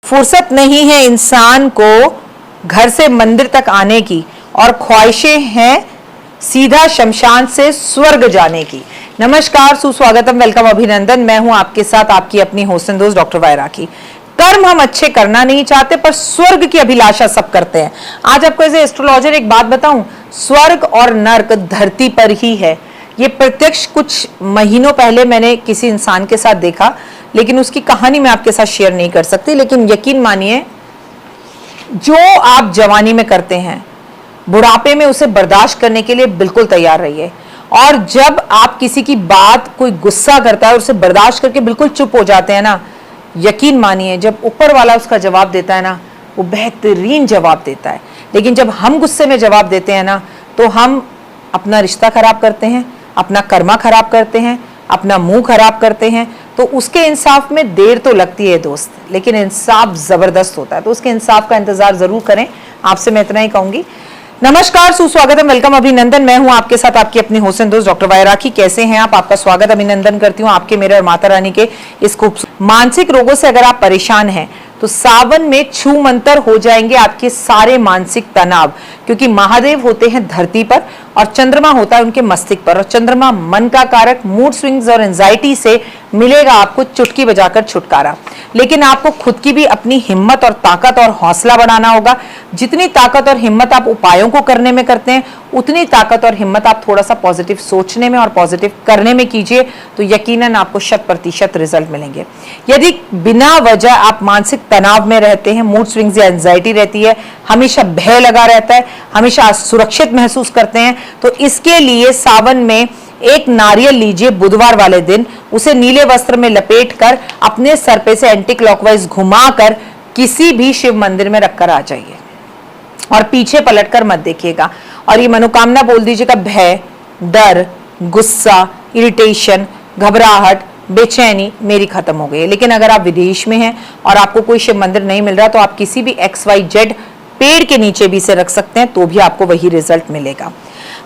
फुर्सत नहीं है इंसान को घर से मंदिर तक आने की और ख्वाहिशें हैं सीधा शमशान से स्वर्ग जाने की। नमस्कार, सुस्वागतम, वेलकम, अभिनंदन। मैं हूं आपके साथ आपकी अपनी होस्ट एंड दोस्त डॉक्टर वायराकी। कर्म हम अच्छे करना नहीं चाहते पर स्वर्ग की अभिलाषा सब करते हैं। आज आपको एज एस्ट्रोलॉजर एक बात बताऊं, स्वर्ग और नर्क धरती पर ही है। ये प्रत्यक्ष कुछ महीनों पहले मैंने किसी इंसान के साथ देखा, लेकिन उसकी कहानी मैं आपके साथ शेयर नहीं कर सकती। लेकिन यकीन मानिए, जो आप जवानी में करते हैं बुढ़ापे में उसे बर्दाश्त करने के लिए बिल्कुल तैयार रहिए। और जब आप किसी की बात, कोई गुस्सा करता है और उसे बर्दाश्त करके बिल्कुल चुप हो जाते हैं ना, यकीन मानिए जब ऊपर वाला उसका जवाब देता है ना, वो बेहतरीन जवाब देता है। लेकिन जब हम गुस्से में जवाब देते हैं ना, तो हम अपना रिश्ता खराब करते हैं, अपना कर्मा खराब करते हैं, अपना मुंह खराब करते हैं। तो उसके इंसाफ में देर तो लगती है दोस्त, लेकिन इंसाफ जबरदस्त होता है। तो उसके इंसाफ का इंतजार जरूर करें। आपसे मैं इतना ही कहूंगी। नमस्कार, सुस्वागतम, वेलकम, अभिनंदन। मैं हूं आपके साथ आपकी अपनी होस्ट एंड दोस्त डॉक्टर वायराकी। कैसे हैं आप? आपका स्वागत, अभिनंदन करती हूं आपके, मेरे और माता रानी के इस खूबसूरत। मानसिक रोगों से अगर आप परेशान हैं तो सावन में छू मंतर हो जाएंगे आपके सारे मानसिक तनाव, क्योंकि महादेव होते हैं धरती पर और चंद्रमा होता है उनके मस्तिष्क पर। और चंद्रमा मन का कारक, मूड स्विंग्स और एंजाइटी से मिलेगा आपको चुटकी बजाकर छुटकारा। लेकिन आपको खुद की भी अपनी हिम्मत और ताकत और हौसला बढ़ाना होगा। जितनी ताकत और हिम्मत आप उपायों को करने में करते हैं, उतनी ताकत और हिम्मत आप थोड़ा सा पॉजिटिव सोचने में और पॉजिटिव करने में कीजिए, तो यकीनन आपको 100% रिजल्ट मिलेंगे। यदि बिना वजह आप मानसिक तनाव में रहते हैं, मूड स्विंग्स या एंजाइटी रहती है, हमेशा भय लगा रहता है, हमेशा असुरक्षित महसूस करते हैं, तो इसके लिए सावन में एक नारियल लीजिए बुधवार वाले दिन, उसे नीले वस्त्र में लपेटकर अपने सर पे से एंटी क्लॉकवाइज घुमाकर किसी भी शिव मंदिर में रखकर आ जाइए और पीछे पलटकर मत देखिएगा। और ये मनोकामना बोल दीजिएगा, भय, डर, गुस्सा, इरिटेशन, घबराहट, बेचैनी मेरी खत्म हो गई है। लेकिन अगर आप विदेश में हैं और आपको कोई शिव मंदिर नहीं मिल रहा, तो आप किसी भी XYZ पेड़ के नीचे भी इसे रख सकते हैं, तो भी आपको वही रिजल्ट मिलेगा।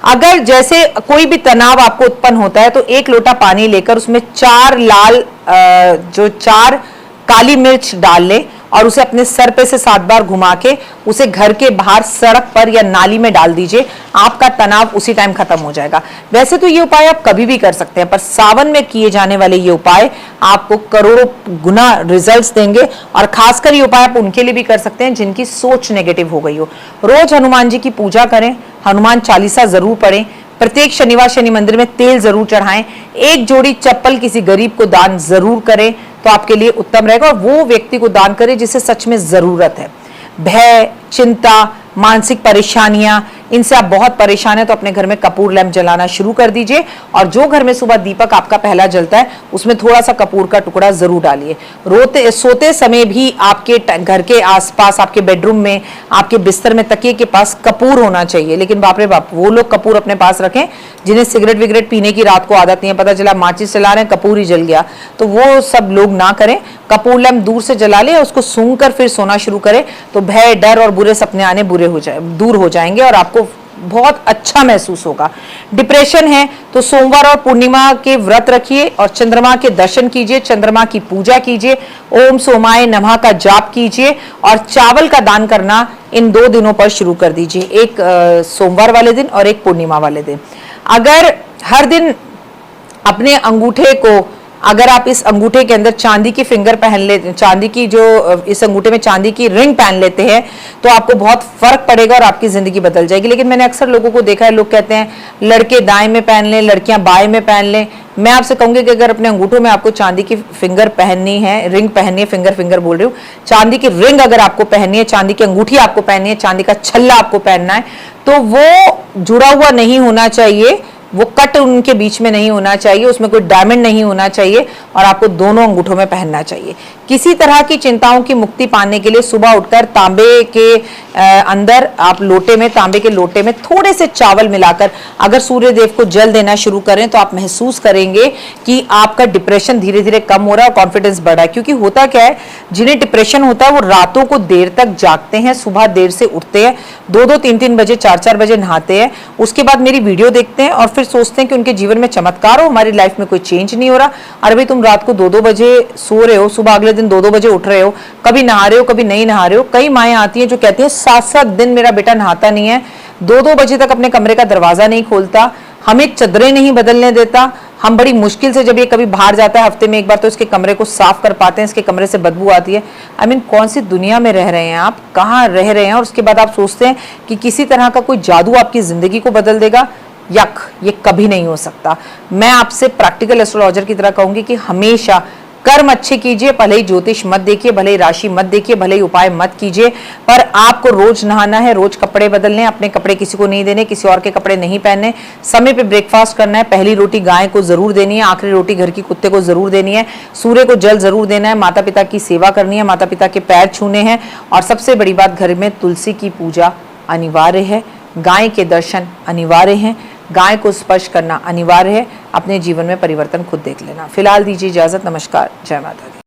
अगर जैसे कोई भी तनाव आपको उत्पन्न होता है, तो एक लोटा पानी लेकर उसमें 4 काली मिर्च डाल ले और उसे अपने सर पे से 7 बार घुमा के उसे घर के बाहर सड़क पर या नाली में डाल दीजिए। आपका तनाव उसी टाइम खत्म हो जाएगा। वैसे तो ये उपाय आप कभी भी कर सकते हैं, पर सावन में किए जाने वाले ये उपाय आपको करोड़ों गुना रिजल्ट्स देंगे। और खासकर ये उपाय आप उनके लिए भी कर सकते हैं जिनकी सोच नेगेटिव हो गई हो। रोज हनुमान जी की पूजा करें, हनुमान चालीसा जरूर पढ़ें, प्रत्येक शनिवार शनि मंदिर में तेल जरूर चढ़ाएं, एक जोड़ी चप्पल किसी गरीब को दान जरूर करें, तो आपके लिए उत्तम रहेगा। और वो व्यक्ति को दान करें जिसे सच में जरूरत है। भय, चिंता, मानसिक परेशानियां, इनसे आप बहुत परेशान हैं, तो अपने घर में कपूर लैंप जलाना शुरू कर दीजिए। और जो घर में सुबह दीपक आपका पहला जलता है, उसमें थोड़ा सा कपूर का टुकड़ा जरूर डालिए। सोते समय भी आपके घर के आसपास, आपके बेडरूम में, आपके बिस्तर में, तकिए के पास कपूर होना चाहिए। लेकिन बाप रे बाप, वो लोग कपूर अपने पास रखें जिन्हें सिगरेट विगरेट पीने की रात को आदत नहीं है, पता चला माचिस जला रहे हैं, कपूर ही जल गया, तो वो सब लोग ना करें। कपूर लैंप दूर से जला ले, उसको सूंघ कर फिर सोना शुरू करें, तो भय, डर और बुरे सपने आने दूर हो जाएंगे और आपको बहुत अच्छा महसूस होगा। डिप्रेशन है तो सोमवार और पूर्णिमा के व्रत रखिए और चंद्रमा के दर्शन कीजिए, चंद्रमा की पूजा कीजिए, ओम सोमाय नमः का जाप कीजिए और चावल का दान करना इन 2 दिनों पर शुरू कर दीजिए, एक सोमवार वाले दिन और एक पूर्णिमा वाले दिन। अगर हर दिन अपने अंगूठे को, अगर आप इस अंगूठे के अंदर चांदी की फिंगर पहन ले, चांदी की जो इस अंगूठे में चांदी की रिंग पहन लेते हैं, तो आपको बहुत फर्क पड़ेगा और आपकी जिंदगी बदल जाएगी। लेकिन मैंने अक्सर लोगों को देखा है, लोग कहते हैं लड़के दाएं में पहन लें, लड़कियां बाएं में पहन लें। मैं आपसे कहूंगी कि अगर अपने अंगूठों में आपको चांदी की फिंगर पहननी है, रिंग पहननी है, फिंगर बोल रही हूँ, चांदी की रिंग अगर आपको पहननी है, चांदी की अंगूठी आपको पहननी है, चांदी का छल्ला आपको पहनना है, तो वो जुड़ा हुआ नहीं होना चाहिए, वो कट उनके बीच में नहीं होना चाहिए, उसमें कोई डायमंड नहीं होना चाहिए और आपको दोनों अंगूठों में पहनना चाहिए। किसी तरह की चिंताओं की मुक्ति पाने के लिए सुबह उठकर तांबे के अंदर आप लोटे में, तांबे के लोटे में थोड़े से चावल मिलाकर अगर सूर्य देव को जल देना शुरू करें, तो आप महसूस करेंगे कि आपका डिप्रेशन धीरे धीरे कम हो रहा है और कॉन्फिडेंस बढ़ रहा है। क्योंकि होता क्या है, जिन्हें डिप्रेशन होता है वो रातों को देर तक जागते हैं, सुबह देर से उठते हैं, 2-2, 3-3 बजे, 4-4 बजे नहाते हैं, उसके बाद मेरी वीडियो देखते हैं और फिर फिर सोचते हैं कि उनके जीवन में चमत्कार हो, हमारी लाइफ में कोई चेंज नहीं हो रहा। अरे भाई, तुम रात को 2-2 बजे सो रहे हो, सुबह अगले दिन 2-2 बजे उठ रहे हो, कभी नहा रहे हो कभी नहीं नहा रहे हो। कई माएँ आती हैं जो कहती हैं 7-7 दिन मेरा बेटा नहाता नहीं है, 2-2 बजे तक अपने कमरे का दरवाजा नहीं खोलता, हमें चादरें नहीं बदलने देता। हम बड़ी मुश्किल से जब ये कभी बाहर जाता है हफ्ते में एक बार तो इसके कमरे को साफ कर पाते हैं, इसके कमरे से बदबू आती है। आई मीन कौन सी दुनिया में रह रहे हैं आप, कहाँ रह रहे हैं? और उसके बाद आप सोचते हैं कि किसी तरह का कोई जादू आपकी जिंदगी को बदल देगा। यक, ये कभी नहीं हो सकता। मैं आपसे प्रैक्टिकल एस्ट्रोलॉजर की तरह कहूंगी कि हमेशा कर्म अच्छे कीजिए, भले ही ज्योतिष मत देखिए, भले ही राशि मत देखिए, भले ही उपाय मत कीजिए, पर आपको रोज नहाना है, रोज कपड़े बदलने, अपने कपड़े किसी को नहीं देने, किसी और के कपड़े नहीं पहनने, समय पे ब्रेकफास्ट करना है, पहली रोटी गाय को जरूर देनी है, आखिरी रोटी घर की कुत्ते को जरूर देनी है, सूर्य को जल जरूर देना है, माता पिता की सेवा करनी है, माता पिता के पैर छूने हैं, और सबसे बड़ी बात, घर में तुलसी की पूजा अनिवार्य है, गाय के दर्शन अनिवार्य हैं, गाय को स्पर्श करना अनिवार्य है। अपने जीवन में परिवर्तन खुद देख लेना। फिलहाल दीजिए इजाजत। नमस्कार, जय माता दी।